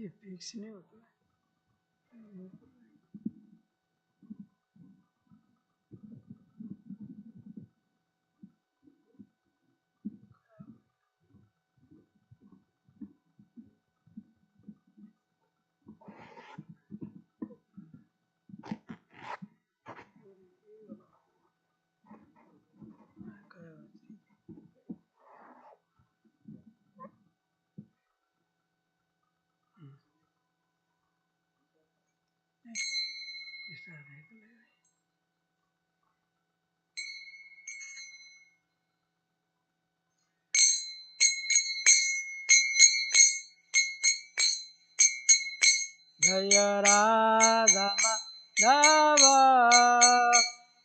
ये फिक्स नहीं होता है। जय राधा माधव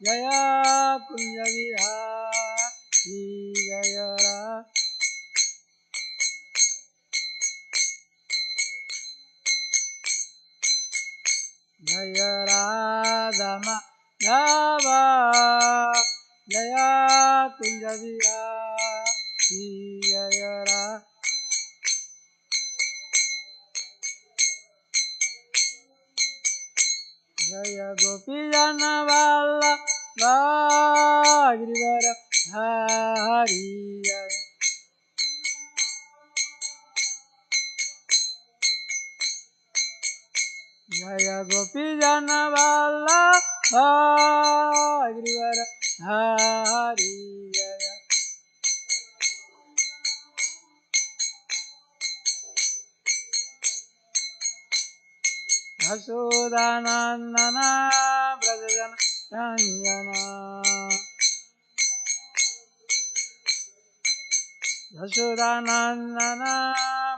जय कुंज बिहारी जय राधा माधव जय कुंज बिहारी जय जय गोपी जन वल्लभा गिरिवर हरि जय गोपी जन वल्लभा गिरिवर हरि जय यशोदानंदन व्रजजन रंजना यशोदानंदन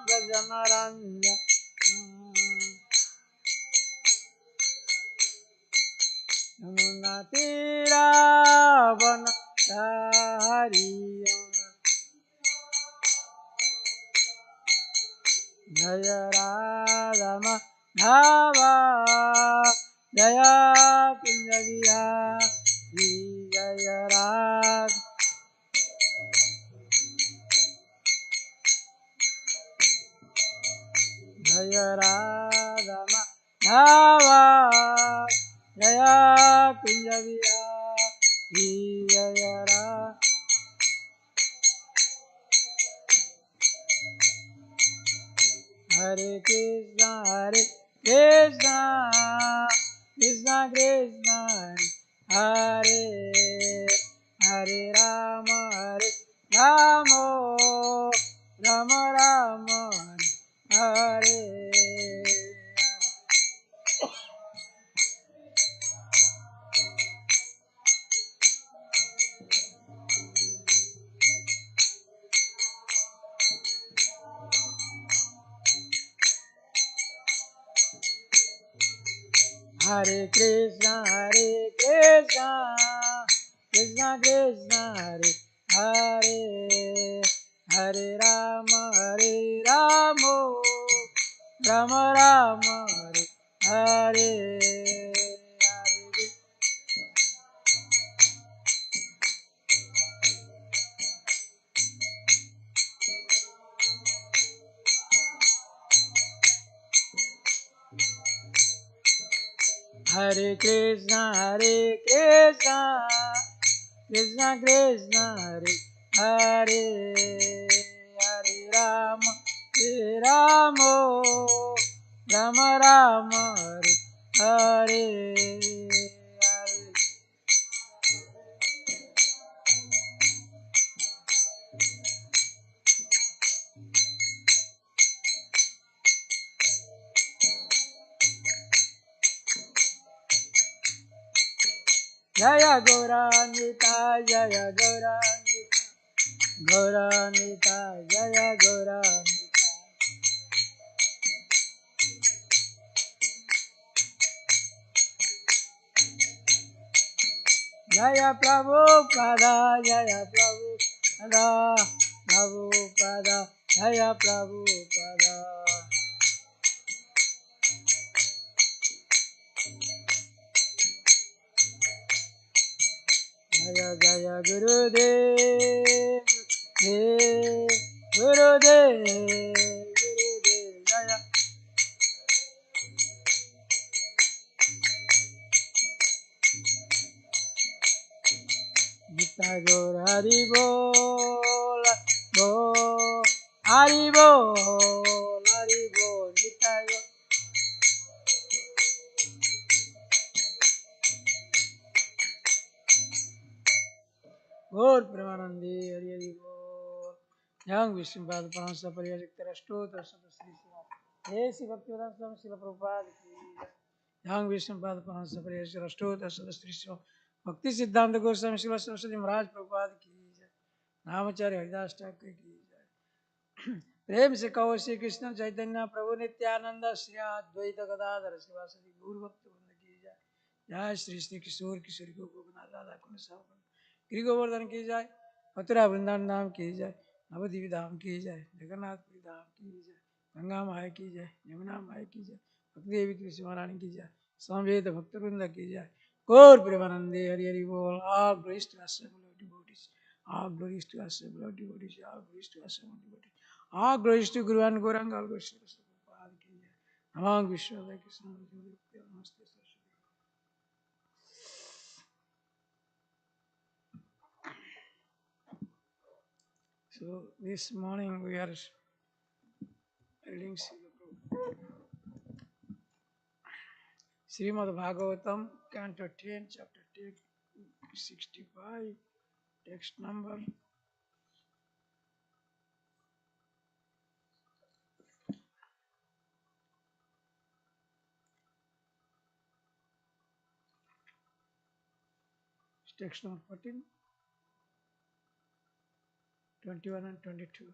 व्रजन रंजना यमुना तीरावन हरि जय राधा माधव जय कुंज बिहारी जय राधा जय राधा माधव जय कुंज बिहारी जय राधा हरे कृष्णा कृष्णा कृष्णा हरे हरे राम राम राम हरे हरे कृष्णा कृष्णा कृष्णा हरे हरे राम राम हरे हरे कृष्णा कृष्णा कृष्णा हरे हरे राम राम हरे जय गौरान्विता जय गौरान्विता जय गौरान्विता जय प्रभुपादा जय प्रभुपादा जय प्रभुपादा जय जय गुरुदेव गुरुदेव जय Nitya Gaur Hari Bol, Bol, Hari Bol, Nitya Gaur. Gaur Premanandi Hari Hari Bol. Yang Vishnupada Paramsa Pariyajikta Rashtotra Sri Srimad. Desi Bhaktivedanta Swami Srila Prabhupada ki. Yang Vishnupada Paramsa Pariyajikta Rashtotra Sri Srimad. Bhakti Siddhanta Goswami Srila Saraswati Maharaj Prabhupada ki. नामचार्य Haridas Thakur की जय। प्रेम से कहो श्री कृष्ण चैतन्य प्रभु नित्यानंद श्री अद्वैत गदाधर शिवासदि गौर भक्त वृंद की जय। जय श्री श्री किशोर किशोरी को गोपनाथ राधा कुंड सावन गिरि गोवर्धन की जय। मथुरा वृंदावन धाम की जय। नवद्वीप धाम की जय। जगन्नाथपुरी धाम की जय। गंगा माया की जय। यमुना माया की जय। भक्ति देवी तुलसी महारानी की जय। समवेत भक्त वृंद की जय। गौर प्रेमानंदे हरि हरि बोल। All glories to us devotees. All glories to us, Lord devotees. All glories to us, Lord devotees. All glories to Guru and Gauranga. All glories to us. Namah Vishwada Krishna. Namaste. So this morning we are reading Srimad Bhagavatam, Canto 10, Chapter 10, 65, text number. Text number 14, 21 and 22.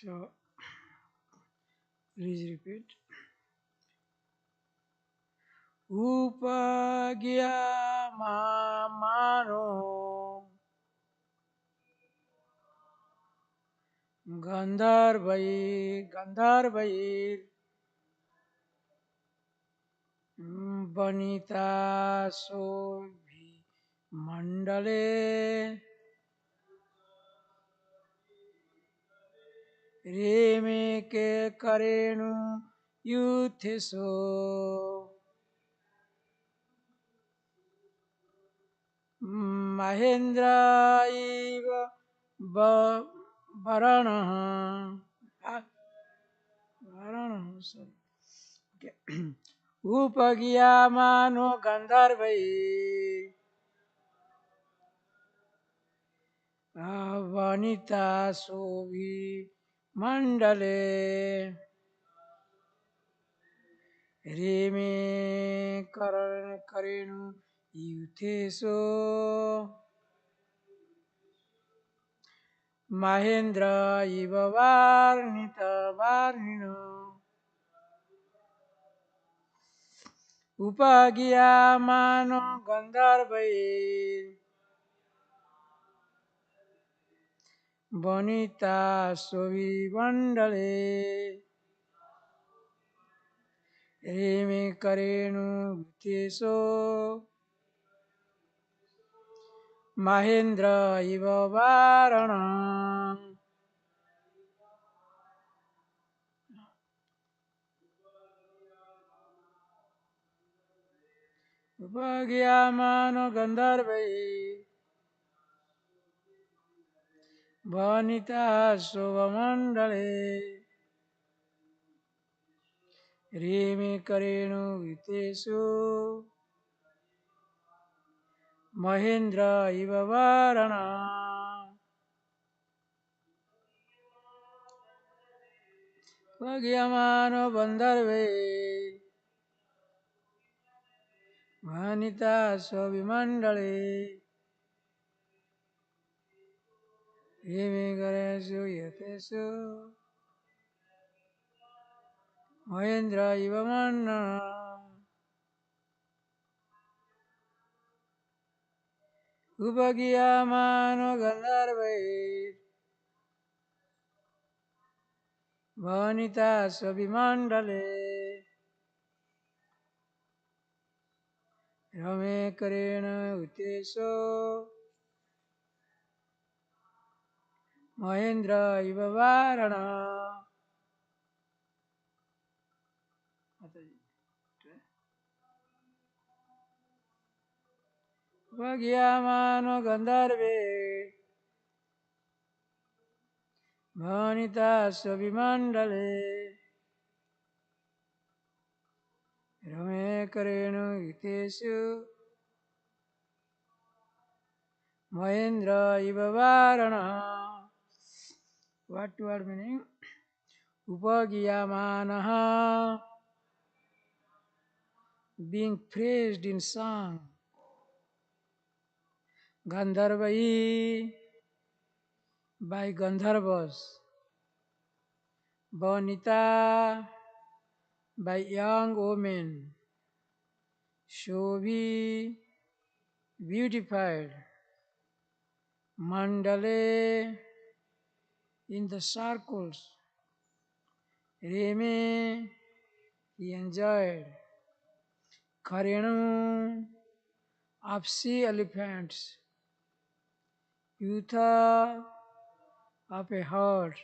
So please repeat. Upagya mamano Gandharvair Vanita Sobhi Mandale Reme ke Karenu Yuthiso Mahendra Iva Varana sorry. Okay. Upagiyamano Gandharvai Vanita Sobhi Mandale Reme Karenu Yuteso Mahendra Iva Varnino Upagiyamano Gandharvai Bonita Sovi Vandale Reme Karenu Teso Mahendra Iva Varana Upagiyamano Gandharvai Bonita Sova Mandale Reme Karenu Teso Mahendra Iva Varana Upagiyamano Gandharvai Vanita Sovi Mandale Eme garesu yatesu Mahendra ivamanna Upagiyamano Gandharvai Vanita Svabhimandale Rame Karena Uteso Mahendra Ivavarana Upagiyamano Gandharve Vanita Svabhimandale Rame Karena Uteso Mahendra Ivavarana. What word meaning? Upagiyamanaha, being praised in song. Gandharvai, by Gandharvas. Vanita, by young women. Shobhi, beautified. Mandale, in the circles. Reme, he enjoyed. Karenu, of sea elephants. Yutha, of a herd.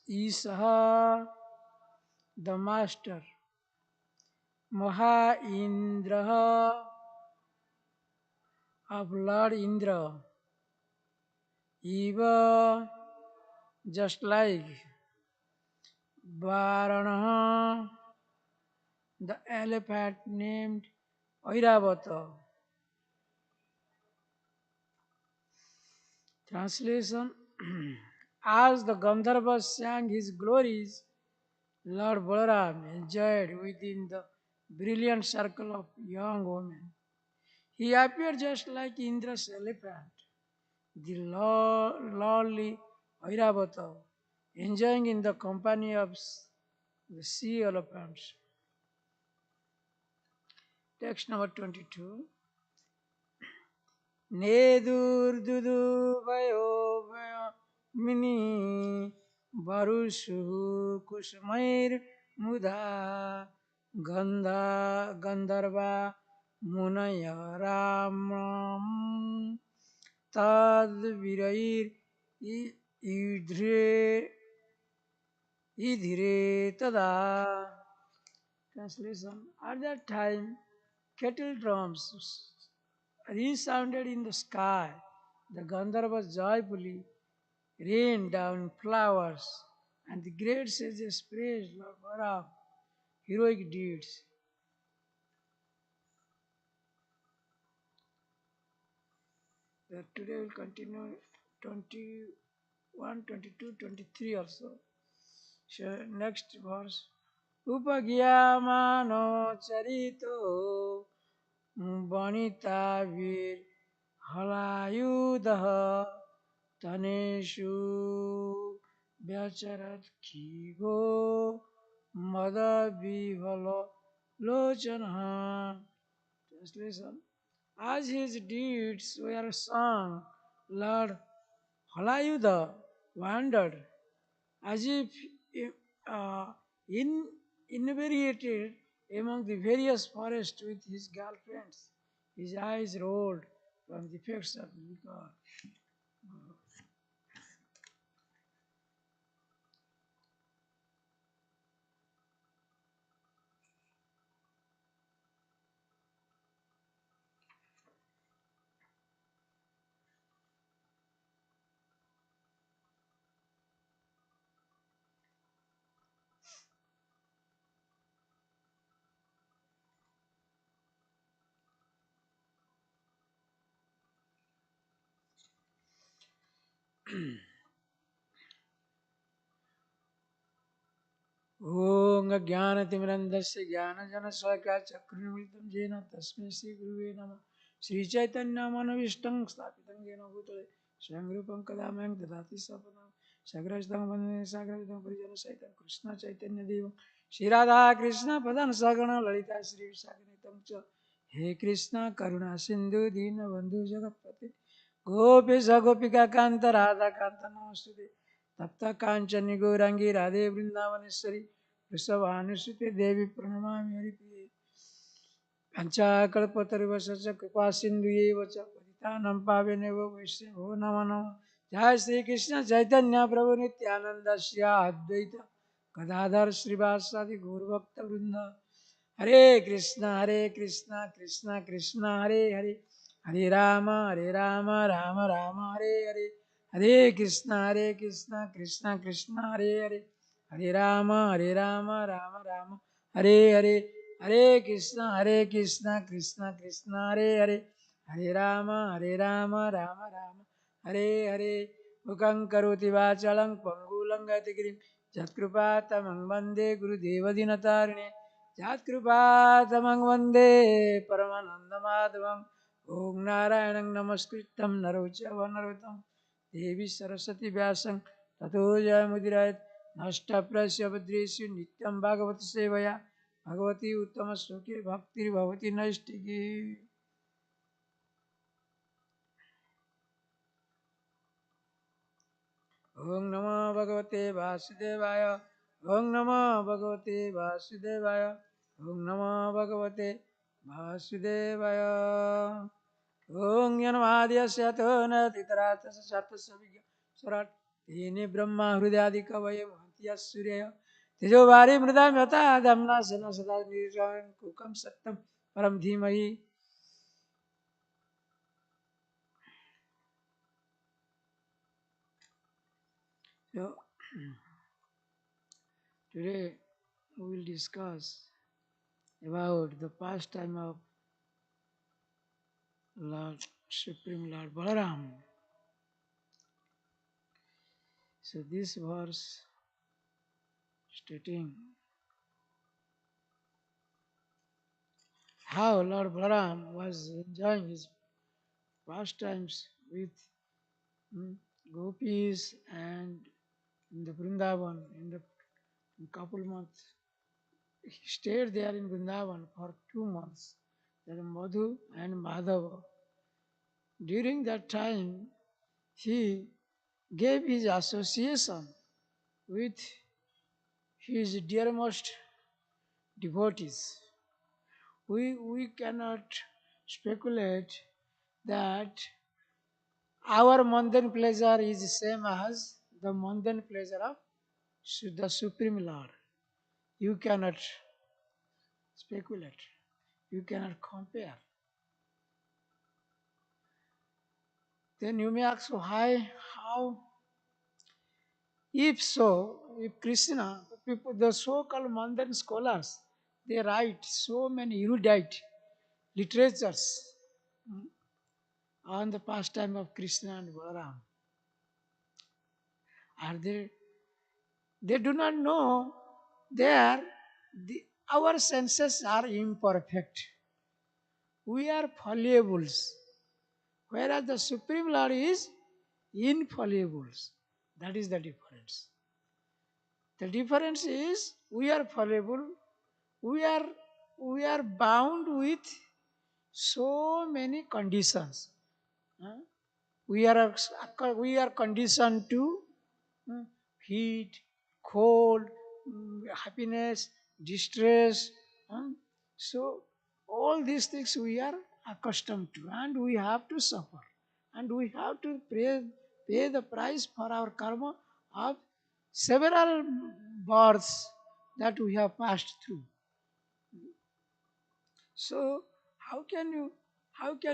Isaha, the master. Maha Indraha, of Lord Indra. Eva, just like Varanaha, the elephant named Airavata. Translation. As the Gandharvas sang his glories, Lord Balaram enjoyed within the brilliant circle of young women. He appeared just like Indra's elephant, the lordly Airavata, enjoying in the company of the sea elephants. Text number 22. Nedur dudu vayo vayo mini varushu kusmair mudha gandharva munaya ramam tad virair idhire tada. Translation. At that time, kettle drums resounded in the sky. The Gandharvas joyfully rained down flowers, and the great sages praised Lord Vara's heroic deeds. Today we'll continue 21, 22, 23 also. So next verse. Upagiyamano charito vanitavir halayudah taneshu vyacharat kigo madabhivalo lochana. Translation. As his deeds were sung, Lord Halayuda wandered as if uh, inebriated among the various forests with his girlfriends. His eyes rolled from the effects of liquor. ॐ ज्ञानतिमिरन्धस्य ज्ञानजनशलाकया चक्षुर्मिलितं येन तस्मै श्रीगुरुवे नमः। श्रीचैतन्यमनोभीष्टं स्थापितं येन भूतले Shangrupam Kadamang Dadati Sapadam Sagrastam Vandana Sagravidam Parijana Saitam Krishna Chaitanya Devam Shri Radha Krishna Padan Sagana Lalita Sri Visakanitam Cha He Krishna Karuna Sindhu Dina Bandhu Jagapati Gopisa Gopika Kanta Radha Kanta Namastuti Tapta Kanchani Gaurangi Radhe Vrindavaneshwari Vrisavanusuti Devi Pranamami Haripriye पंचाकल्पतरुवश्च कृपा सिंधुएव च पतितानां पावनेव वैष्णवो नमो नमः जय श्री कृष्ण चैतन्य प्रभु नित्यानंद श्री अद्वैत गदाधर श्रीवासादि गौरभक्त वृंद हरे कृष्ण कृष्ण कृष्ण हरे हरे हरे राम राम राम हरे हरे हरे कृष्ण कृष्ण कृष्ण हरे हरे हरे राम राम राम हरे हरे हरे कृष्ण कृष्ण कृष्ण हरे हरे हरे राम राम राम हरे हरे मुखं करोति वाचालं पंगुलं गतिगिरिं यत्कृपातमं वन्दे गुरुदेवदिनतारिणे यत्कृपातमं वन्दे परमानन्दमाधवं ॐ नारायणं नमस्कृतं नरो चैव नरोत्तमं देवी सरस्वती व्यासं ततो जयमुदीरयेत् नष्टप्रायस्य भद्रेषु नित्यं भागवत सेवया भगवती उत्तम श्लोके भक्तिर्भवति नैष्टिकी ओम नमो भगवते वासुदेवाय ओम नमो भगवते वासुदेवाय ओम नमो भगवते वासुदेवाय ओम यन्माद्यस्य तो न तितरातस्य सतस्य विज्ञ स्वराट् तेने ब्रह्मा हृदयादि कवये महन्ति सूर्य तेजो वारी मृदा यथा दम्ना सना सदा निर्जयं कुकं सत्यं परम धीमहि. So, today we will discuss about the pastime of Lord Supreme Lord Balaram. So this verse stating how Lord Balaram was enjoying his pastimes with gopis and in the Vrindavan in the couple months. He stayed there in Vrindavan for 2 months. That is Madhu and Madhava. During that time, he gave his association with his dearmost devotees. We cannot speculate that our mundane pleasure is the same as the mundane pleasure of the Supreme Lord. You cannot speculate. You cannot compare. Then you may ask why, how, if so, if Krishna, people, the so-called mundane scholars, they write so many erudite literatures on the pastime of Krishna and Balaram. Are they do not know there our senses are imperfect. We are fallibles, whereas the Supreme Lord is infallibles. That is the difference. The difference is we are fallible, we are we are bound with so many conditions. Huh? We are conditioned to heat, cold, happiness, distress. So all these things we are accustomed to, and we have to suffer, and we have to pay the price for our karma of several births that we have passed through. So how can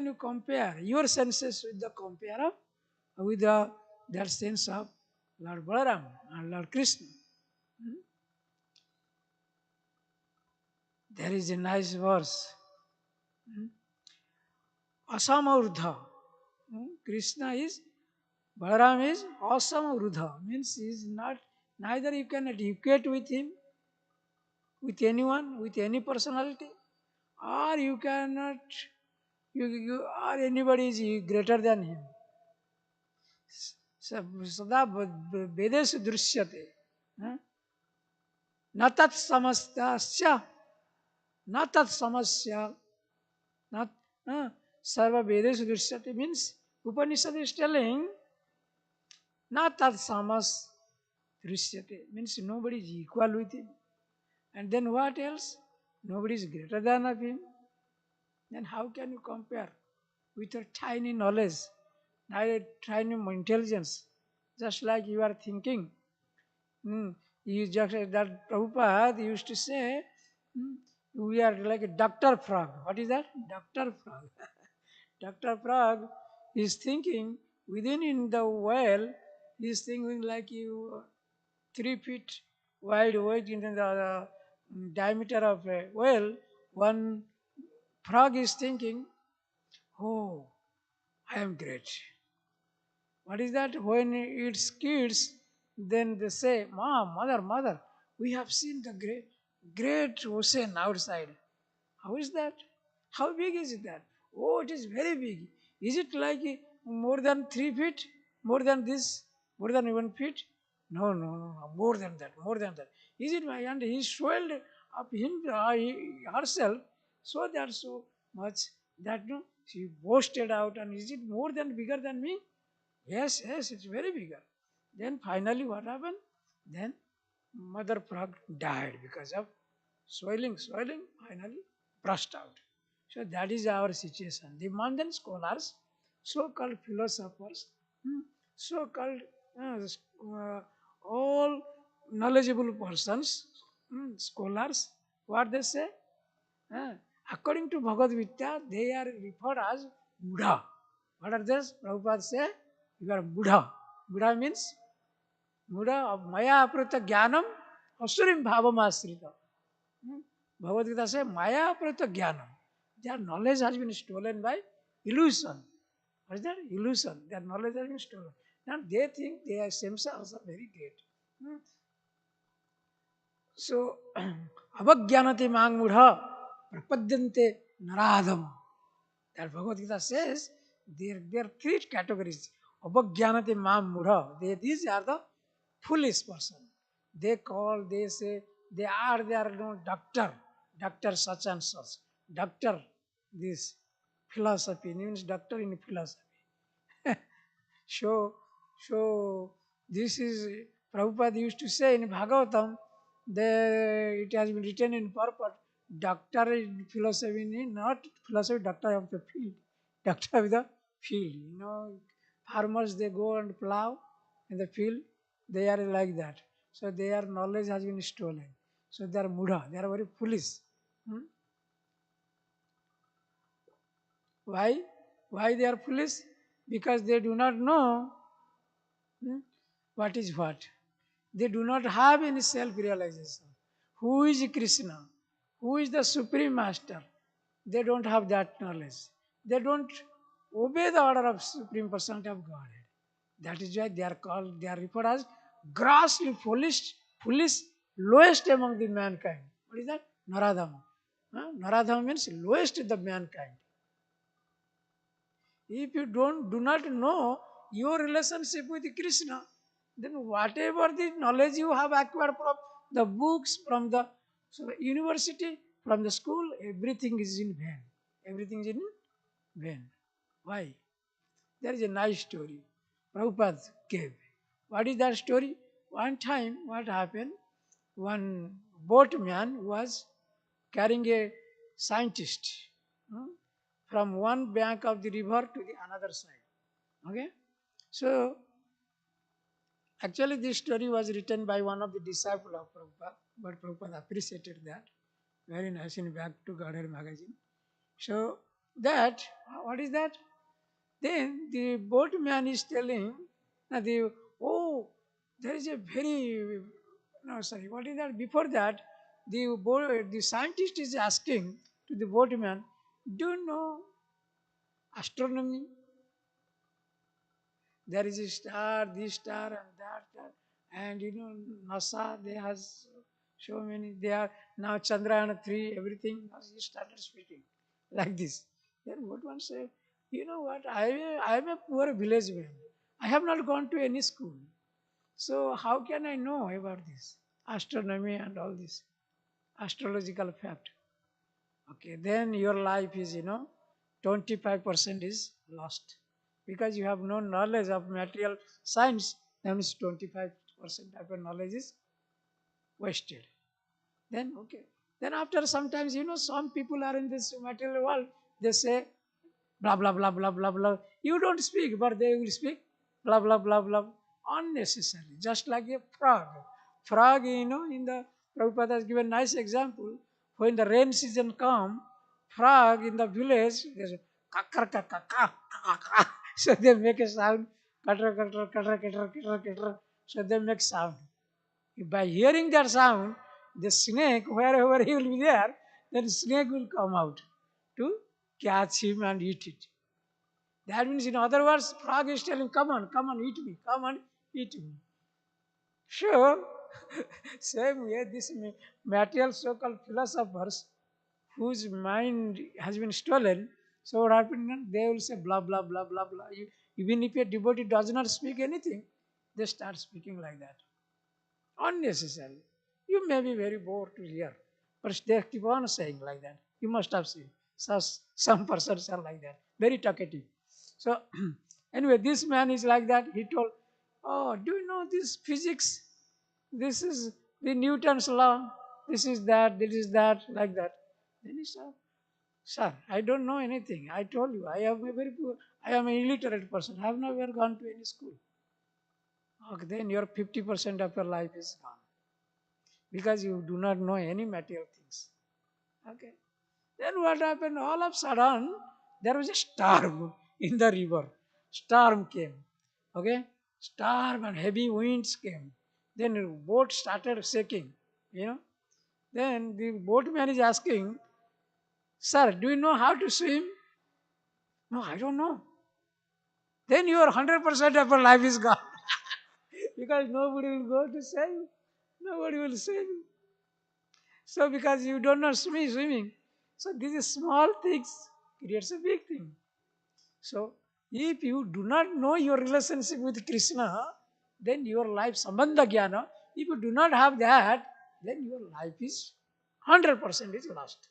you compare your senses with the compare of with that sense of Lord Balaram and Lord Krishna? There is a nice verse. Asama Urdha. Krishna is, Balaram is Asama Urdha. Means he is not, neither you can equate with him, with anyone, with any personality, or you cannot, you or anybody is greater than him. सदा वेदेषु दृश्यते न तत् समस्या न तत् समस्या not sarva vedesu drishyate means Upanishad is telling not that samas drishyate means nobody is equal with him. And then what else? Nobody is greater than of him. Then how can you compare with your tiny knowledge, tiny intelligence? Just like you are thinking. You just that Prabhupada used to say, we are like a Dr. Frog. What is that? Dr. Frog. Dr. Frog is thinking within in the well, he is thinking like you 3 feet wide weight in the diameter of a well. One frog is thinking, oh, I am great. What is that? When it's kids, then they say, Mom, mother, we have seen the great ocean outside. How is that? How big is that? Oh, it is very big. Is it like more than 3 feet? More than this? More than 1 feet? No. More than that. More than that. Is it my and he swelled up herself so that so much that no, she boasted out and is it more than bigger than me? Yes, it's very bigger. Then finally what happened? Then mother frog died because of swelling, finally burst out. So that is our situation. The modern scholars, so-called philosophers, so-called all knowledgeable persons, scholars, what they say? Uh, According to Bhagavad Gita, they are referred as Buddha. What are this? Prabhupada say, you are Buddha. Buddha means Buddha of Maya Aprita Jnanam Asurim Bhavam Asrita. Bhagavad Gita says, Maya Aprita Jnanam. Their knowledge has been stolen by illusion. What is that? Illusion. Their knowledge has been stolen. Now they think they are themselves are very great. So, Abhagyanati Mangmudha Prapadyante Naradam. That Bhagavad Gita says there are three categories. Abhagyanati Mangmudha. These are the foolish person. They say, they are no doctor such and such. Doctor, this philosophy, means doctor in philosophy. So, so this is Prabhupada used to say in Bhagavatam, it has been written in purport, doctor in philosophy, not philosophy, doctor of the field, doctor of the field. Farmers, they go and plow in the field, they are like that. So their knowledge has been stolen. So they are mudha, they are very foolish. Why? Why they are foolish? Because they do not know what is what. They do not have any self-realization. Who is Krishna? Who is the Supreme Master? They don't have that knowledge. They don't obey the order of Supreme Personality of Godhead. That is why they are referred as grossly foolish, lowest among the mankind. What is that? Naradhama. Naradhama means lowest of the mankind. If you do not know your relationship with Krishna, then whatever the knowledge you have acquired from the books, from the university, from the school, everything is in vain. Everything is in vain. Why? There is a nice story Prabhupada gave. What is that story? One time, what happened? One boatman was carrying a scientist from one bank of the river to the another side. Okay? So, actually this story was written by one of the disciples of Prabhupada, but Prabhupada appreciated that. Very nice in Back to Godhead magazine. So, what is that? Then the boatman is telling, there is a very, no, sorry, what is that? Before that, the scientist is asking to the boatman, do you know astronomy? There is a star, this star and that star. And NASA, they has so many, they are now Chandrayaan 3, everything, he started speaking like this. Then what one say, you know what, I am a poor village man. I have not gone to any school. So how can I know about this? Astronomy and all this. Astrological fact. Okay, then your life is, 25% is lost. Because you have no knowledge of material science, that means 25% of your knowledge is wasted. Then, okay. Then after sometimes, some people are in this material world, they say, blah, blah, blah, blah, blah, blah. You don't speak, but they will speak, blah, blah, blah, blah. Unnecessary. Just like a frog. Frog, in the Prabhupada has given nice example. When the rain season come, frog in the village, they say, kakar, kakar, kakar. So they make a sound, cutter, cutter, cutter, cutter, cutter, cutter. So they make sound. By hearing that sound, the snake, wherever he will be there, then snake will come out to catch him and eat it. That means, in other words, frog is telling, come on, eat me, come on, eat me. Sure, same way, this material so-called philosophers whose mind has been stolen, so what happened? They will say blah, blah, blah, blah, blah. Even if a devotee does not speak anything, they start speaking like that. Unnecessary. You may be very bored to hear, but they keep on saying like that. You must have seen. Some persons are like that, very talkative. So, anyway, this man is like that. He told, oh, do you know this physics? This is the Newton's law. This is that, like that. Then he said, sir, I don't know anything. I told you, I am an illiterate person. I have never gone to any school. Okay, then your 50% of your life is gone because you do not know any material things. Okay. Then what happened? All of a sudden, there was a storm in the river. Storm came. Okay. Storm and heavy winds came. Then the boat started shaking. Then the boatman is asking, sir, do you know how to swim? No, I don't know. Then your 100% of your life is gone. Because nobody will go to save you. Nobody will save you. So because you don't know swimming, so these small things creates a big thing. So if you do not know your relationship with Krishna, then your life sambandha jnana, if you do not have that, then your life is 100% is lost.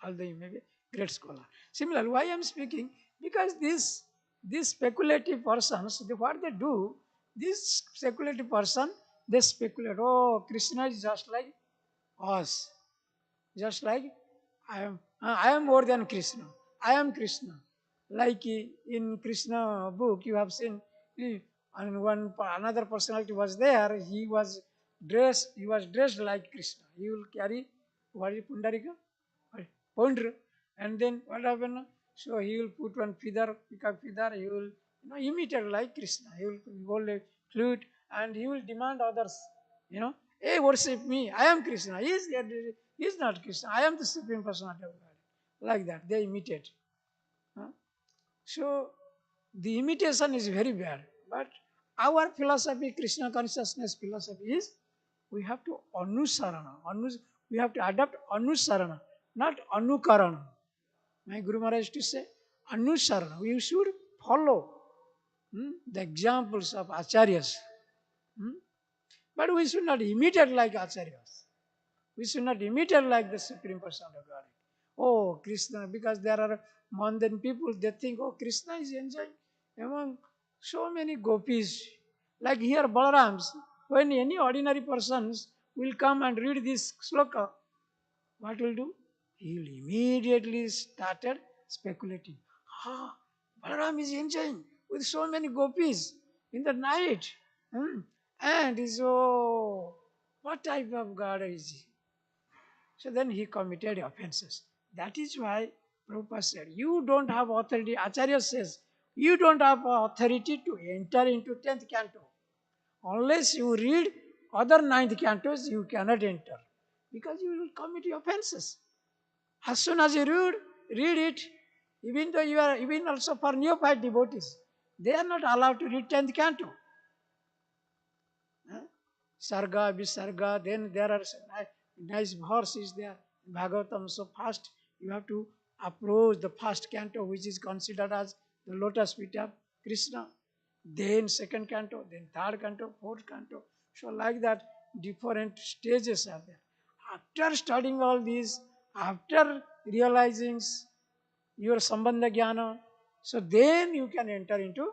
Although you may be a great scholar. Similarly, why I am speaking? Because these speculative persons, what they do, this speculative person, they speculate, oh, Krishna is just like us. Just like I am more than Krishna. I am Krishna. Like in Krishna book, you have seen, and another personality was there. He was dressed like Krishna. He will carry what is Pundarika, Pondra, and then what happened? So he will put one feather, pick up feather. He will imitate like Krishna. He will hold a flute and he will demand others, hey, worship me. I am Krishna. He is not Krishna. I am the Supreme Personality of God. Like that, they imitate. Huh? So the imitation is very bad. But our philosophy, Krishna consciousness philosophy is we have to anusarana. We have to adopt anusarana, not anukarana. My Guru Maharaj used to say anusarana. We should follow the examples of acharyas. But we should not imitate like acharyas. We should not imitate like the Supreme Personality of God. Oh, Krishna, because there are mundane people, they think, oh, Krishna is enjoying among so many gopis. Like here, Balarams, when any ordinary persons will come and read this sloka, what will do? He will immediately started speculating. Ah, Balaram is enjoying with so many gopis in the night. And so, what type of God is he? So then he committed offenses. That is why Prabhupada said, you don't have authority. Acharya says, you don't have authority to enter into 10th canto. Unless you read other 9th cantos, you cannot enter. Because you will commit offenses. As soon as you read it, even though you are, even also for neophyte devotees, they are not allowed to read 10th canto. Sarga, Visarga, then there are nice verses there. Bhagavatam, so fast you have to approach the first canto, which is considered as the lotus feet of Krishna. then second canto, then third canto, fourth canto. So like that, different stages are there. After studying all these, after realizing your Sambandha Jnana, so then you can enter into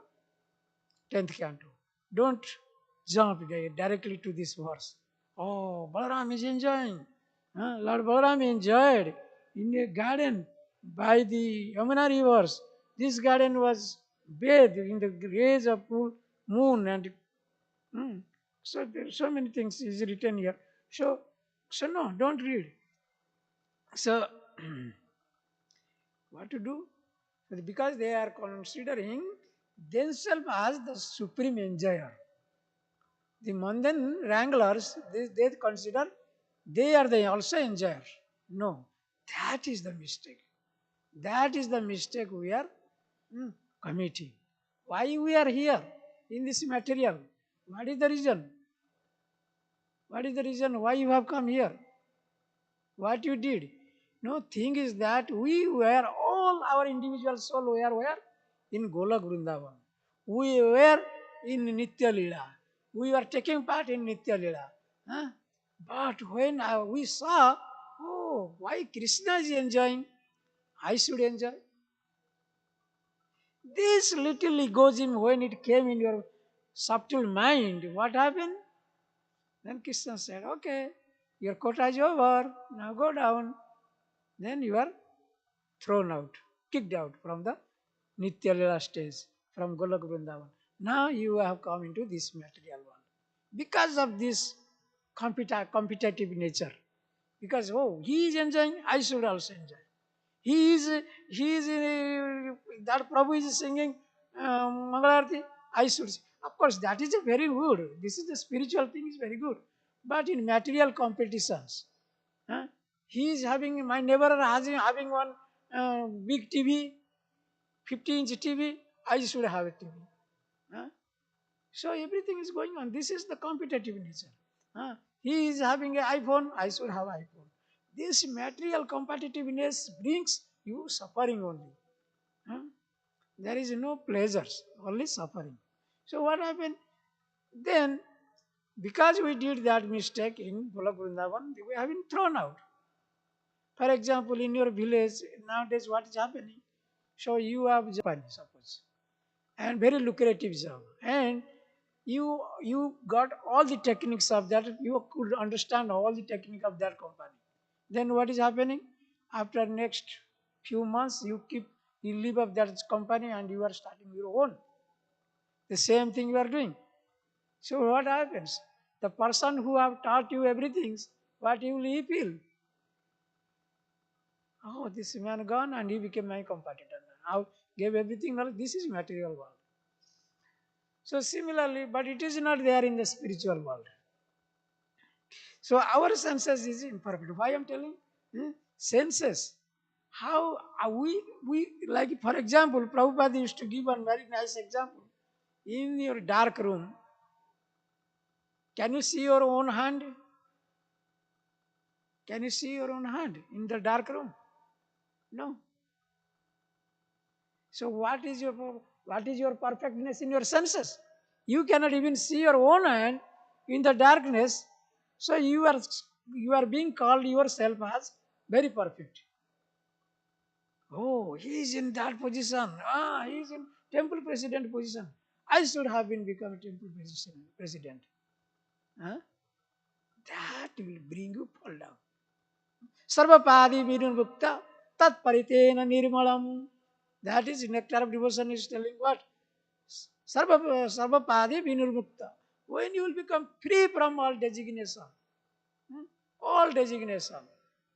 10th canto. Don't jump directly to this verse. Oh, Balaram is enjoying. Lord Balaram enjoyed in a garden by the Yamuna rivers. This garden was bathed in the rays of full moon and so there so many things is written here. So no, don't read. So what to do? Because they are considering themselves as the supreme enjoyer. The mundane wranglers, they consider they are the also enjoyer. No, that is the mistake. That is the mistake we are committing. Why we are here in this material? What is the reason? What is the reason why you have come here? What you did? No, thing is that we were all our individual soul were where? In Golak Vrindavan. We were in Nitya Lila. We were taking part in Nitya Lila. Huh? But when we saw, oh, why Krishna is enjoying, I should enjoy. This little egoism, when it came in your subtle mind, what happened? Then Krishna said, okay, your quota is over, now go down. Then you are thrown out, kicked out from the Nitya Lila stage, from Golak Vrindavan. Now you have come into this material world. Because of this competitive nature. Because, oh, he is enjoying, I should also enjoy. That Prabhu is singing Mangalarti, I should sing. Of course, that is a very good. This is the spiritual thing is very good. But in material competitions, huh, he is having, my neighbor has having one big TV, 50-inch TV, I should have a TV. Huh? So everything is going on. This is the competitive nature. He is having an iPhone, I should have iPhone. This material competitiveness brings you suffering only. Huh? There is no pleasures, only suffering. So what happened? Then, because we did that mistake in Golak Vrindavan, we have been thrown out. For example, in your village, nowadays what is happening? So you have Japan, suppose, and very lucrative job. And you got all the techniques of that, you could understand all the technique of that company. Then what is happening? After next few months, you leave up that company and you are starting your own. The same thing you are doing. So what happens? The person who have taught you everything, what you will feel? Oh, this man gone and he became my competitor. Now gave everything. This is material world. So similarly, but it is not there in the spiritual world. So our senses is imperfect. Why I'm telling? Senses. How are we like, for example, Prabhupada used to give one very nice example. In your dark room, can you see your own hand? Can you see your own hand in the dark room? No. So what is your perfectness in your senses? You cannot even see your own hand in the darkness. So you are being called yourself as very perfect. Oh, he is in that position. He is in temple president position. I should have been become a temple president. Huh? That will bring you fall down. Sarvapadi vinurmukta tat paritena nirmalam. That is nectar of devotion is telling what? Sarvapadi vinurmukta. When you will become free from all designation. All designation.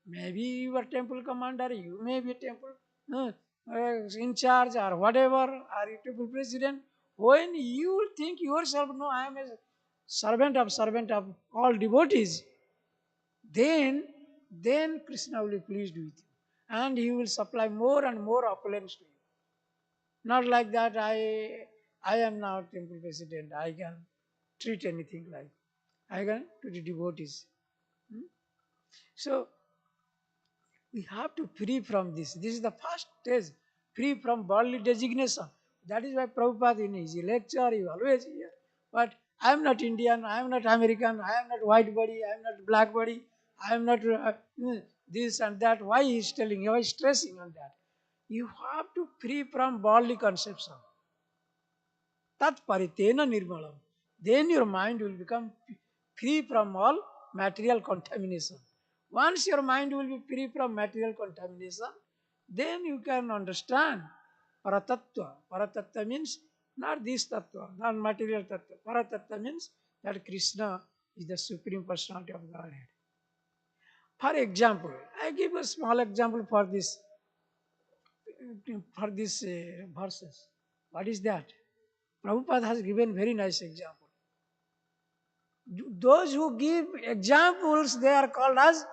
Maybe you are temple commander, you may be temple in charge or whatever, or you temple president. When you think yourself, no, I am a servant of all devotees, then Krishna will be pleased with you. And he will supply more and more opulence to you. Not like that, I am now temple president, I can treat anything like I can to the devotees. So we have to free from this. This is the first stage, free from worldly designation. That is why Prabhupada in his lecture, he always hear. But I am not Indian, I am not American, I am not white body, I am not black body, I am not this and that. Why he is telling, why he is stressing on that? You have to free from worldly conception. Tat paritena nirmalam. Then your mind will become free from all material contamination. Once your mind will be free from material contamination, then you can understand paratattva. Paratattva means not this tattva, not material tattva. Paratattva means that Krishna is the Supreme Personality of Godhead. For example, I give a small example for this verses. What is that? Prabhupada has given very nice example. Those who give examples, they are called as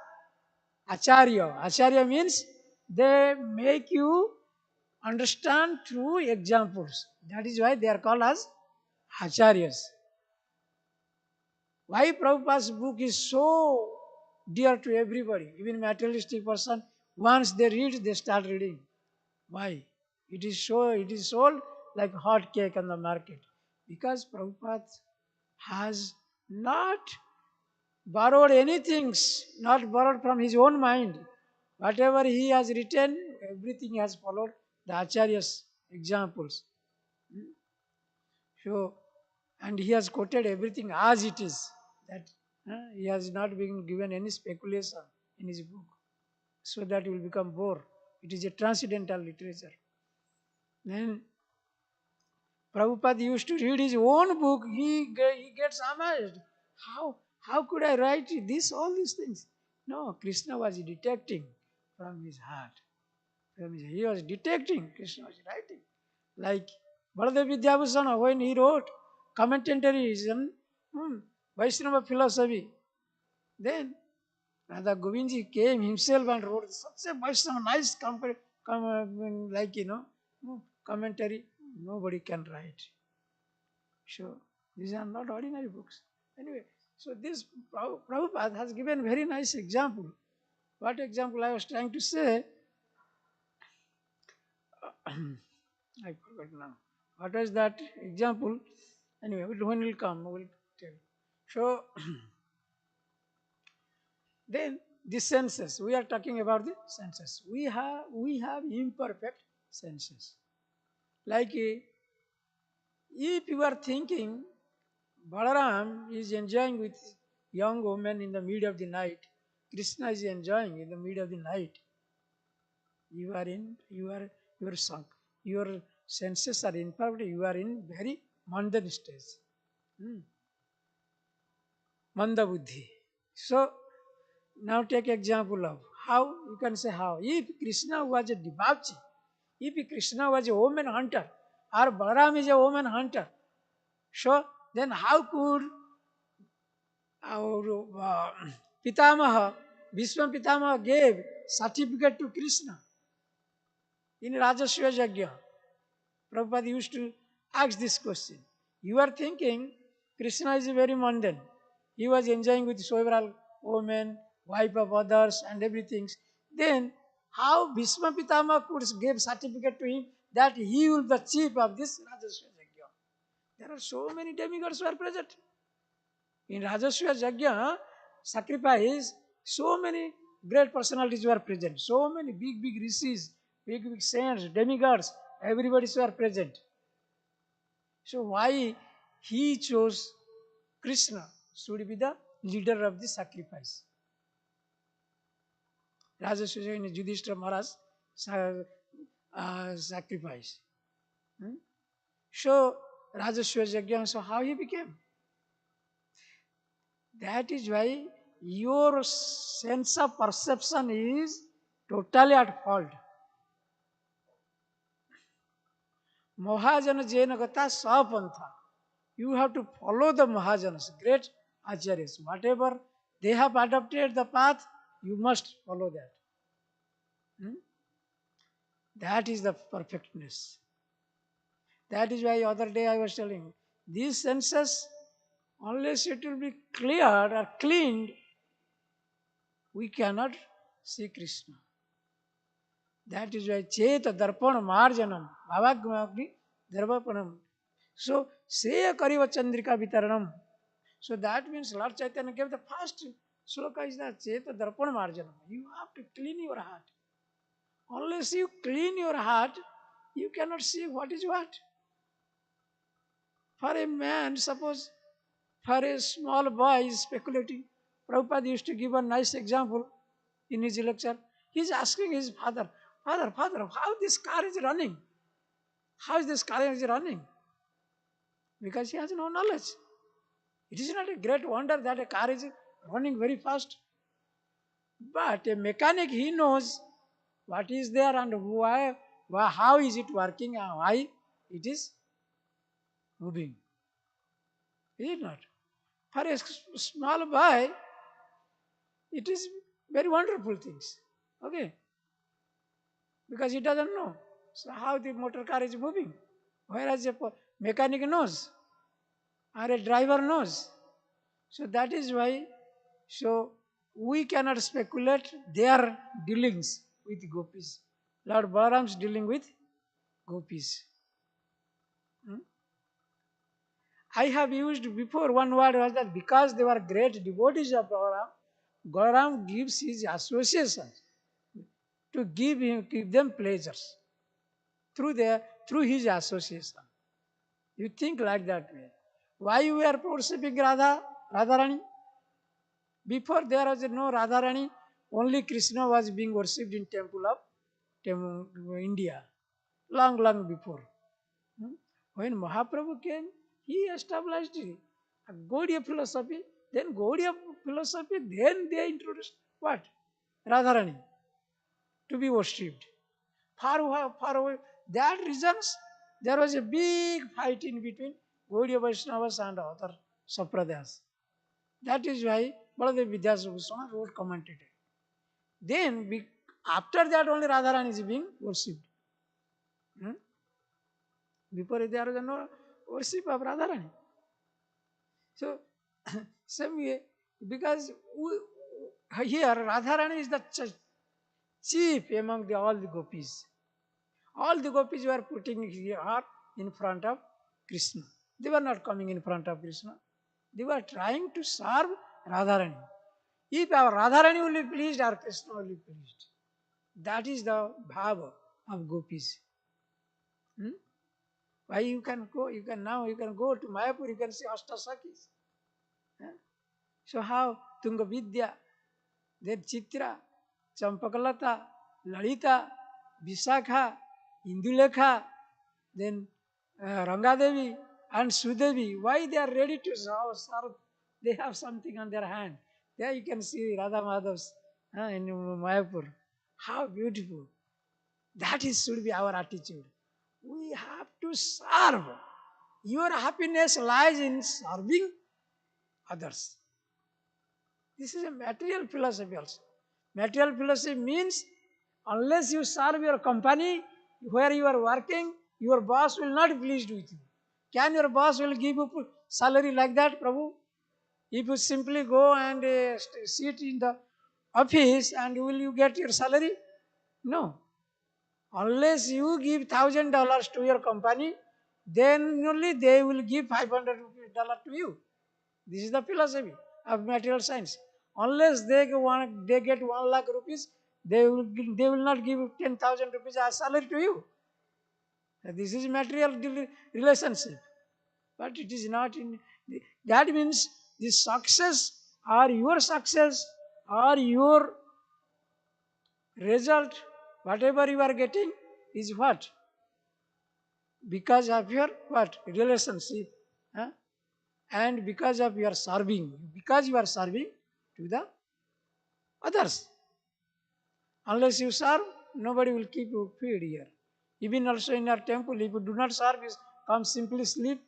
Acharya. Acharya means they make you understand through examples. That is why they are called as Acharyas. Why Prabhupada's book is so dear to everybody, even materialistic person, once they read, they start reading. Why? It is sold like hot cake on the market. Because Prabhupada has not borrowed anything, not borrowed from his own mind. Whatever he has written, everything has followed the Acharya's examples. So, and he has quoted everything as it is. That he has not been given any speculation in his book, so that you will become bored. It is a transcendental literature. Then Prabhupada used to read his own book. He gets amazed. How could I write this, all these things? No, Krishna was detecting from his heart. He was detecting, Krishna was writing. Like Baladev Vidyabhusana, when he wrote commentaries on Vaishnava philosophy, then Radha Govindji came himself and wrote such a Vaishnava, nice commentary. Nobody can write. So these are not ordinary books. Anyway, so this Prabhupada has given very nice example. What example I was trying to say? I forgot now. What was that example? Anyway, when it will come, we will tell. So then the senses. We are talking about the senses. We have imperfect senses. Like if you are thinking Balaram is enjoying with young woman in the middle of the night, Krishna is enjoying in the middle of the night. You are sunk. Your senses are imperfect. You are in very mundane stage. Manda buddhi. So now take example of how you can say how. If Krishna was a debauchee, if Krishna was a woman hunter, or Balaram is a woman hunter, so then how could our Pitamaha, Bhishma Pitamaha gave certificate to Krishna in Rajasya Yajna? Prabhupada used to ask this question. You are thinking Krishna is very mundane. He was enjoying with several women, wife of others and everything. Then how Bhishma Pitama could give certificate to him that he will be the chief of this Rajasya Yajna? There are so many demigods who are present. In Rajasya Yajna sacrifice, so many great personalities were present. So many big rishis, big saints, demigods, everybody were present. So why he chose Krishna should be the leader of the sacrifice? Rajasya in Yudhishthira Maharaj sacrifice. So Rajasya Yajna, so how he became? That is why your sense of perception is totally at fault. Mahajana Jaina Gata Sapantha. You have to follow the Mahajanas, great Acharyas. Whatever they have adopted the path, you must follow that. That is the perfectness. That is why other day I was telling, these senses, unless it will be cleared or cleaned, we cannot see Krishna. That is why Cheta Darpana Marjanam Bhavagni Dharvapanam. So, Sreya Kariva Chandrika Vitaranam. So that means Lord Chaitanya gave the first sloka is the Cheta Darpana Marjana. You have to clean your heart. Unless you clean your heart, you cannot see what is what. For a man, suppose for a small boy is speculating. Prabhupada used to give a nice example in his lecture. He is asking his father, Father, how this car is running? How is this car is running? Because he has no knowledge. It is not a great wonder that a car is running very fast. But a mechanic, he knows what is there and how is it working and why it is moving. Is it not? For a small boy, it is very wonderful things. Okay? Because he doesn't know so how the motor car is moving. Whereas a mechanic knows or a driver knows. So that is why so we cannot speculate their dealings with gopis. Lord Balaram's dealing with gopis. I have used before one word was that because they were great devotees of Balaram, Balaram gives his associations to give them pleasures through his association. You think like that way. Why we are worshipping Radharani? Before there was no Radharani, only Krishna was being worshipped in temple of India. Long before. When Mahaprabhu came, he established a Gaudiya philosophy. Then Gaudiya philosophy, then they introduced what? Radharani to be worshipped. Far away. That reasons there was a big fight in between Gaudiya Vaishnavas and other Sapradayas. That is why Baladev Vidyasara Goswami wrote commentated. Then after that only Radharani is being worshipped. Before there was no worship of Radharani. So, same way, because here Radharani is the chief among all the gopis. All the gopis were putting her in front of Krishna. They were not coming in front of Krishna. They were trying to serve Radharani. If our Radharani will be pleased, our Krishna will be pleased. That is the bhava of gopis. Why you can go to Mayapur, you can see Ashtasakis. So how Tungavidya, then Chitra, Champakalata, Lalita, Visakha, Indulekha, then Rangadevi and Sudevi, why they are ready to serve? They have something on their hand. There you can see Radha Madhavs in Mayapur. How beautiful. That should be our attitude. We have to serve. Your happiness lies in serving others. This is a material philosophy also. Material philosophy means unless you serve your company where you are working, your boss will not be pleased with you. Can your boss will give you salary like that, Prabhu? If you simply go and sit in the office and will you get your salary? No. Unless you give $1,000 to your company, then only they will give $500 to you. This is the philosophy of material science. Unless they get 1 lakh rupees, they will not give 10,000 rupees as salary to you. This is material relationship, but it is not in. That means the success or your result, whatever you are getting, is what? Because of your what? Relationship. And because of your serving. Because you are serving to the others. Unless you serve, nobody will keep you feed here. Even also in our temple, if you do not serve, you come simply sleep,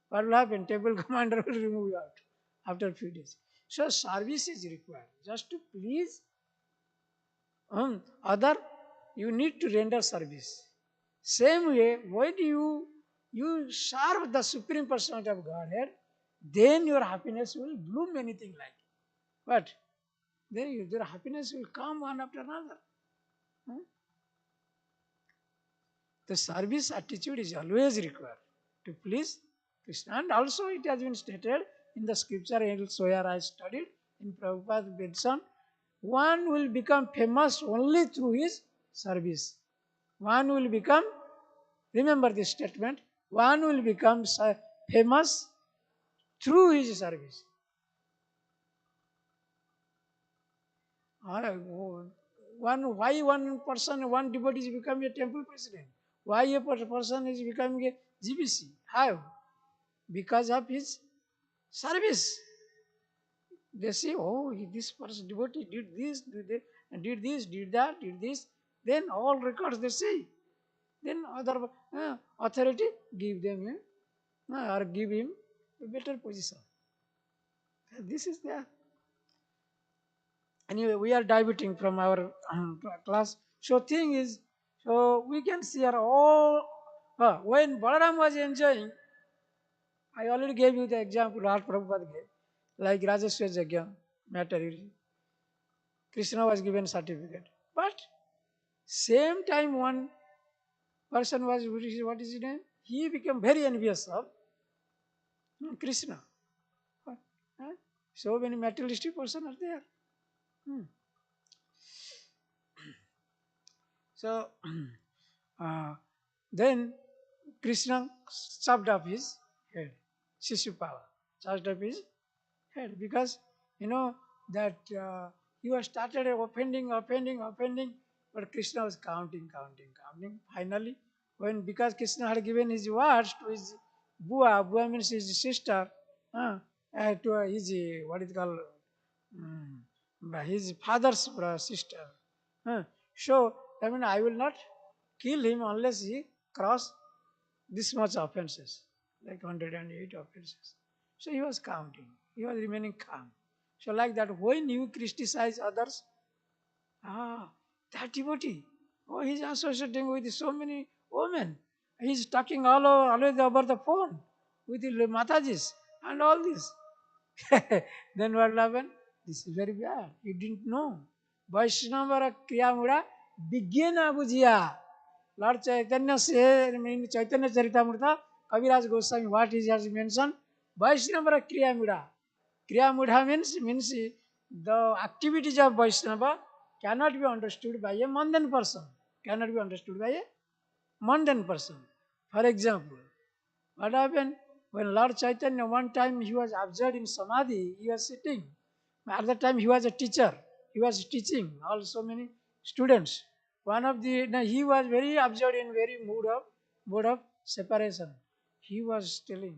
what will happen? Temple commander will remove you out after a few days. So service is required. Just to please other, you need to render service. Same way, when you serve the Supreme Personality of Godhead, then your happiness will bloom anything like. But then your happiness will come one after another. The service attitude is always required to please Krishna. And also it has been stated in the scripture elsewhere I studied in Prabhupada's Vedsan, one will become famous only through his service. One will become, remember this statement, one will become famous through his service. Why one person, one devotee is becoming a temple president? Why a person is becoming a GBC? How? Because of his service. They say, oh, this person devotee did this, did this, did that, did this. Then all records they say. Then other authority give them or give him a better position. This is the. Anyway, we are diverting from our class. So thing is, so we can see here all. When Balaram was enjoying, I already gave you the example Lord Prabhupada gave, like Rajeshwar Yajna matter. Krishna was given certificate, but same time one person was, what is his name? He became very envious of Krishna. So many materialistic persons are there. So then Krishna chopped off his head. Shishupala chopped off his head because you know that he was started offending, but Krishna was counting. Finally, because Krishna had given his words to his Bua means his sister, to his what is called his father's sister. So I mean, I will not kill him unless he cross this much offenses, like 108 offenses. So he was counting. He was remaining calm. So like that, when you criticize others, that devotee, oh, he's associating with so many women. He's talking always over the phone with the Matajis and all this. Then what will happen? This is very bad. You didn't know. Vaishnavara Kriyamura Bigena Bujia. Lord Chaitanya says in Chaitanya Charitamrita, Kaviraj Goswami, what he has mentioned? Vaishnavara Kriyamura. Kriyamudha means the activities of Vaishnava cannot be understood by a mundane person. Cannot be understood by a mundane person. For example, what happened? When Lord Chaitanya, one time he was observed in Samadhi, he was sitting. At that time he was a teacher. He was teaching all so many students. He was very observed in very mood of separation. He was telling,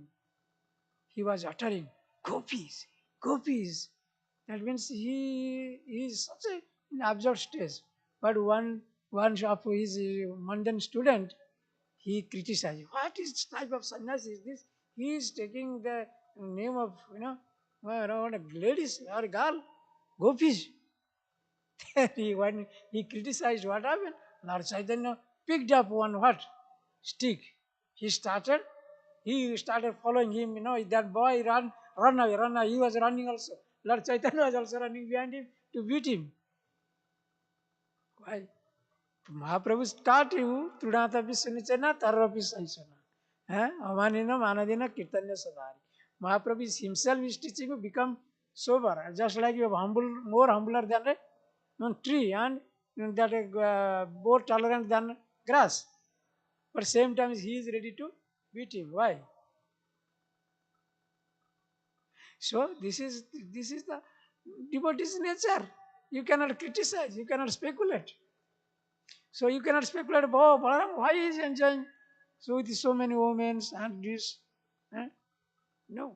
he was uttering, gopis, gopis. That means he is such an absurd stage. But one of his mundane student, he criticized. What is type of sannyasi is this? He is taking the name of, around a ladies or girl, gopis. When he criticized, what happened? Lord Chaitanya picked up one what? Stick. He started following him, that boy run away. He was running also. Lord Chaitanya was also running behind him to beat him. Why? Mahaprabhu taught you, Trunatapi Sunichana, Tarapi Saisana. Amanina Manadina Kirtanya Sadari. Mahaprabhu himself is teaching you become sober, just like you are more humbler than a tree and that more tolerant than grass. But same time he is ready to beat him. Why? So this is the devotee's nature. You cannot criticize, you cannot speculate. So you cannot speculate about why he is enjoying with so many women and this. No,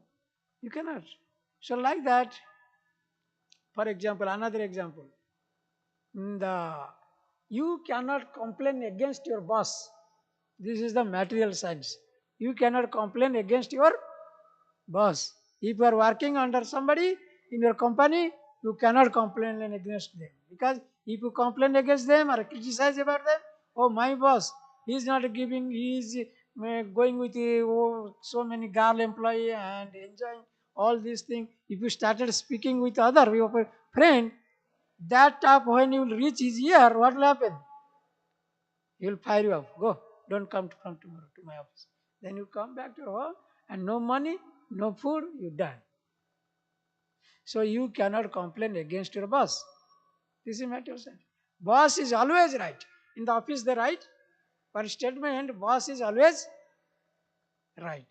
you cannot. So like that, for example, another example, you cannot complain against your boss. This is the material science. You cannot complain against your boss. If you are working under somebody in your company, you cannot complain against them. Because if you complain against them or criticize about them, oh, my boss, he is not giving, he is going with so many girl employee and enjoying all these things. If you started speaking with other your friend, that top when you will reach his ear, what will happen? He will fire you off. Go, don't come from tomorrow to my office. Then you come back to your home and no money, no food, you die. So you cannot complain against your boss. This is matter of sense. Boss is always right. In the office they right. For statement, boss is always right.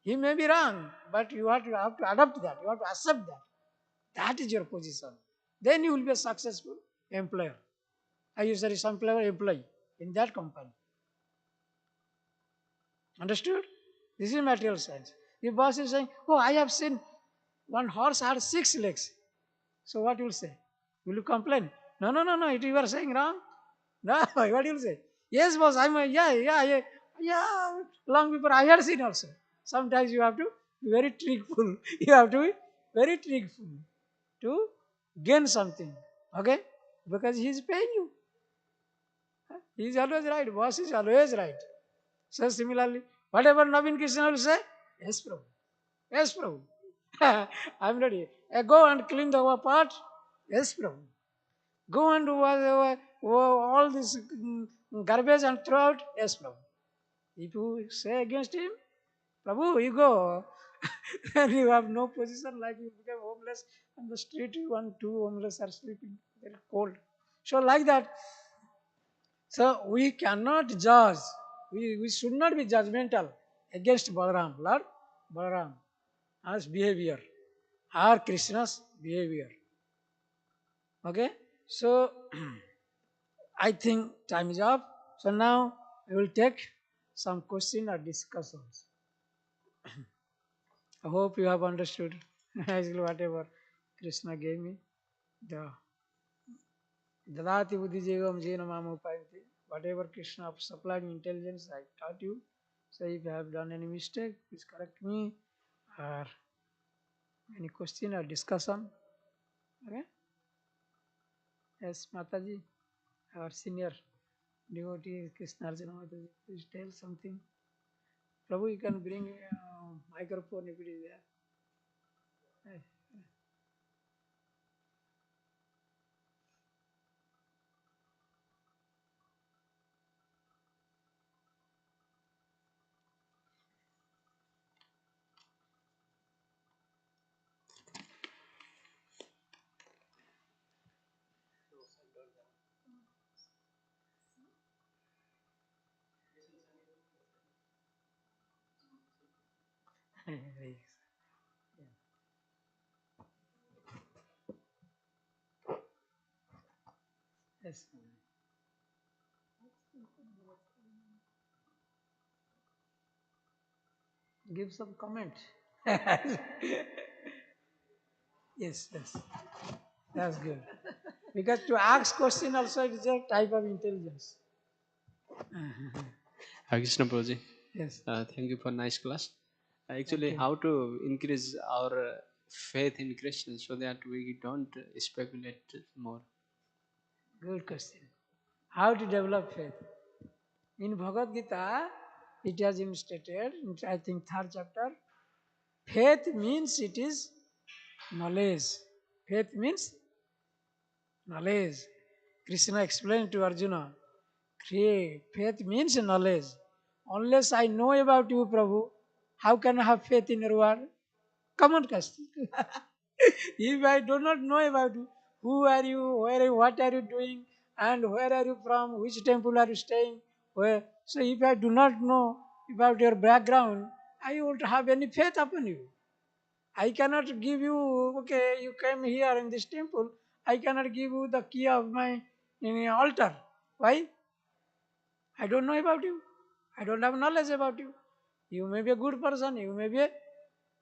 He may be wrong, but you have to adopt that. You have to accept that. That is your position. Then you will be a successful employer. I use there is some employee in that company. Understood? This is material science. The boss is saying, oh, I have seen one horse had 6 legs. So what you will say? Will you complain? No, no, no, no, you are saying wrong. No, what you will say? Yes, boss, yeah. Long before I had seen also. Sometimes you have to be very trickful. You have to be very trickful to gain something. Okay? Because he is paying you. He is always right. Boss is always right. So similarly, whatever Navin Krishna will say, yes, Prabhu. Yes, Prabhu. I'm ready. Go and clean the part. Yes, Prabhu. Go and do all this garbage and throw out. Yes, Prabhu. If you say against him, Prabhu, you go. And you have no position, like you become homeless on the street. One, two homeless are sleeping. They're cold. So like that. So we cannot judge. We should not be judgmental against Balaram, Lord Balaram, as behavior, or Krishna's behavior. Okay? So I think time is up. So now I will take some question or discussions. I hope you have understood actually whatever Krishna gave me. The Dadati Buddhi Jegam Jena Mama Upayati. Whatever Krishna supplied me intelligence, I taught you. So if I have done any mistake, please correct me. Or any question or discussion. Okay? Yes, Mataji, our senior devotee Krishna Arjuna Mataji, please tell something. Prabhu, you can bring microphone if it is there. Yes. Give some comment. Yes, yes. That's good. Because to ask question also it is a type of intelligence. Hare Krishna Prabhuji. Yes. Thank you for nice class. Actually, how to increase our faith in Krishna so that we don't speculate more. Good question. How to develop faith? In Bhagavad Gita, it has been stated, in, I think, 3rd chapter, faith means it is knowledge. Faith means knowledge. Krishna explained to Arjuna, faith means knowledge. Unless I know about you, Prabhu, how can I have faith in your word? Come on, question. If I do not know about you, who are you, where are you, what are you doing, and where are you from, which temple are you staying, where? So if I do not know about your background, I won't have any faith upon you. I cannot give you, okay, you came here in this temple, I cannot give you the key of my altar. Why? I don't know about you. I don't have knowledge about you. You may be a good person, you may be a,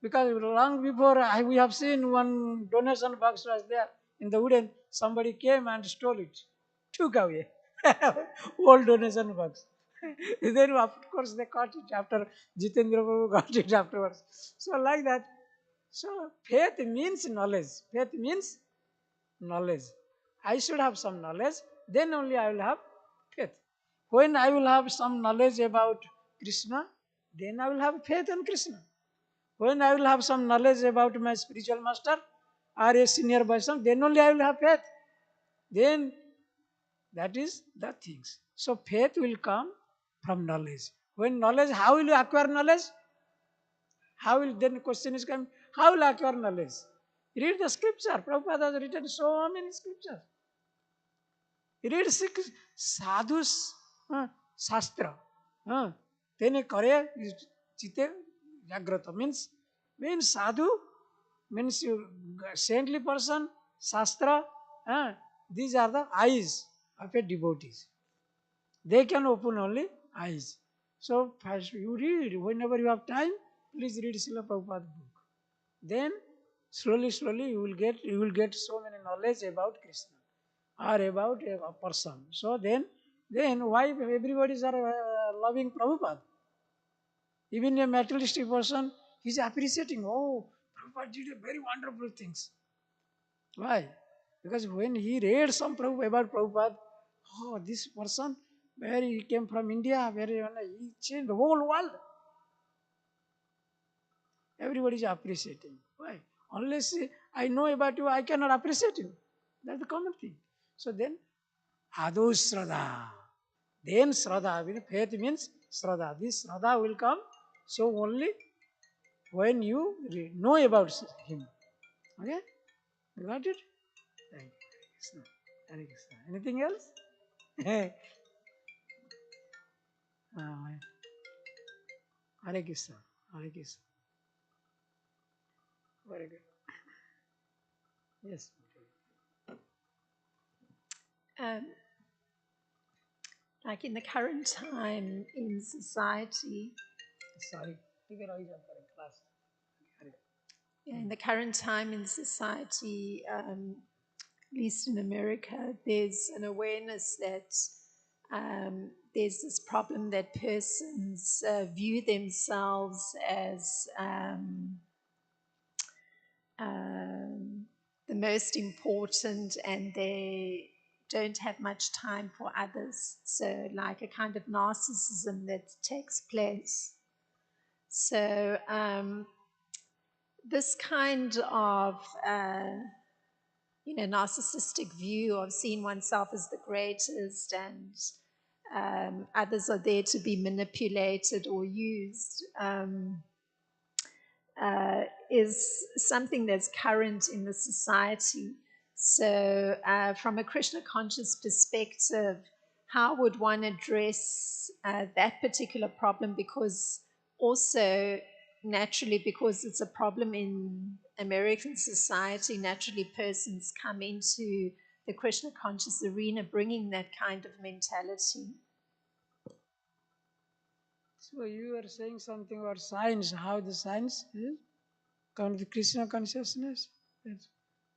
because long before we have seen one donation box was there in the wooden, somebody came and stole it, took away. Old donation box. Then of course they caught it after Jitendra Prabhu got it afterwards. So like that. So faith means knowledge. Faith means knowledge. I should have some knowledge, then only I will have faith. When I will have some knowledge about Krishna, then I will have faith in Krishna. When I will have some knowledge about my spiritual master or a senior Vaishnava, then only I will have faith. Then that is the things. So faith will come from knowledge. When knowledge, how will you acquire knowledge? How will then question is coming? How will you acquire knowledge? Read the scripture. Prabhupada has written so many scriptures. Read six sadhus shastra. Then kare chite jagrata means sadhu means you saintly person shastra. These are the eyes of a devotees. They can open only eyes. So first you read whenever you have time. Please read Srila Prabhupada book. Then slowly you will get so many knowledge about Krishna or about a person. So then why everybody is loving Prabhupada? Even a materialistic person is appreciating. Oh, Prabhupada did a very wonderful things. Why? Because when he read some about Prabhupada, oh, this person, where he came from India, where he changed the whole world. Everybody is appreciating. Why? Unless I know about you, I cannot appreciate you. That's the common thing. So then, Ado Shraddha. Then Shraddha, faith means Shraddha. This Shraddha will come so only when you know about him. Okay? You got it? Thank you. Krishna. Hare Krishna. Anything else? Hare Krishna. Hare Krishna. Very good. Yes. Like in the current time in society, Sorry. in the current time in society, at least in America, there's an awareness that there's this problem that persons view themselves as the most important, and they don't have much time for others. So, like a kind of narcissism that takes place. So, this kind of narcissistic view of seeing oneself as the greatest, and others are there to be manipulated or used, is something that's current in the society. So, from a Krishna conscious perspective, how would one address that particular problem? Because also, naturally, because it's a problem in American society, naturally persons come into the Krishna conscious arena bringing that kind of mentality. So you are saying something about science, how the science is the Krishna consciousness.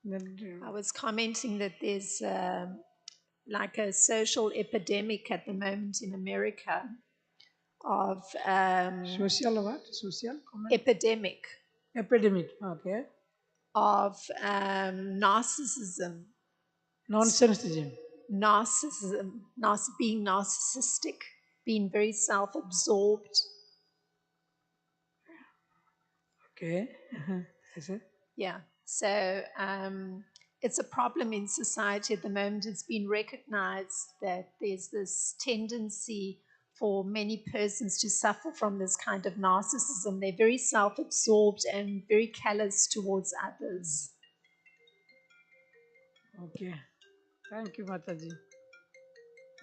I was commenting that there's like a social epidemic at the moment in America of social what? Social epidemic epidemic. Okay. of narcissism, Nonsense. being narcissistic, being very self-absorbed. Okay. Is it? Yeah. So it's a problem in society at the moment. It's been recognized that there's this tendency for many persons to suffer from this kind of narcissism. They're very self-absorbed and very callous towards others. Okay. Thank you, Mataji.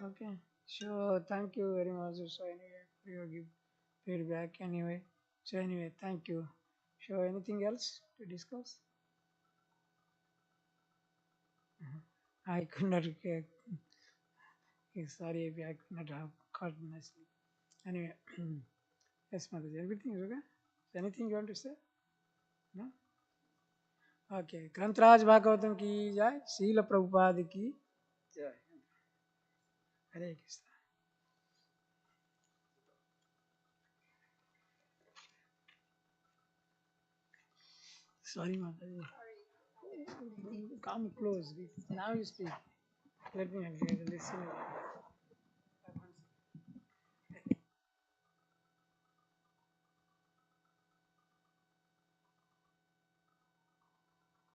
Okay. Sure. Thank you very much. So anyway, we will give feedback anyway. So anyway, thank you. Sure. Anything else to discuss? I could not. Sorry if I could not have caught nicely. Anyway, yes, Mataji. Everything is okay. So anything you want to say? No. Okay. ग्रंथराज Bhagavatam की जय, शील प्रभुपाद की जय. हरे Krishna. Sorry, Mataji. Come close. Now you speak. Let me listen.